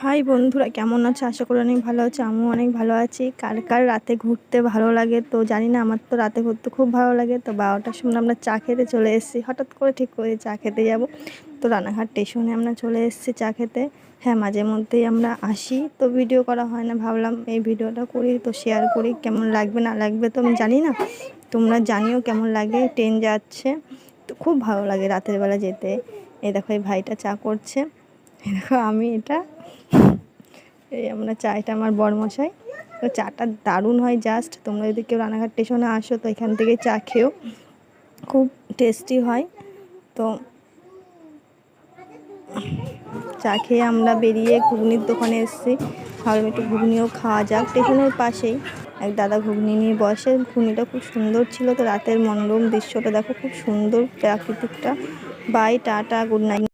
High বন্ধুরা, কেমন আছো? আশা করি অনেক ভালো আছো। আমিও অনেক ভালো আছি। কার কার রাতে ঘুরতে ভালো লাগে তো জানি না, আমার তো রাতে ঘুরতে খুব ভালো লাগে। তো 12টার সময় আমরা চা খেতে চলে এসেছি, হঠাৎ করে ঠিক করে চা খেতে যাব। তো রানাঘাট স্টেশনে আমরা চলে এসেছি চা খেতে। হ্যাঁ, মাঝে মধ্যেই আমরা আসি, তো ভিডিও করা হয় না, ভাবলাম এই ভিডিওটা করি, তো শেয়ার করি। কেমন লাগবে না লাগবে তো আমি জানি না, তোমরা জানিও কেমন লাগে। ট্রেন যাচ্ছে, তো খুব ভালো লাগে রাতের বেলা যেতে। এই দেখো, এই ভাইটা চা করছে, এই দেখো আমি এটা, এই আমরা এটা আমার বরমশাই। তো চাটা দারুণ হয় জাস্ট। তোমরা যদি কেউ রানাঘাট স্টেশনে আসো তো এখান থেকে চা খেও, খুব টেস্টি হয়। তো চা খেয়ে আমরা বেরিয়ে ঘুগনির দোকানে এসেছি, ভাবলাম একটু ঘুগনিও খাওয়া যাক। স্টেশনের পাশেই এক দাদা ঘুগনি নিয়ে বসে, ঘুগনিটা খুব সুন্দর ছিল। তো রাতের মনোরম দৃশ্যটা দেখো, খুব সুন্দর প্রাকৃতিকটা। Bye, tata, good night.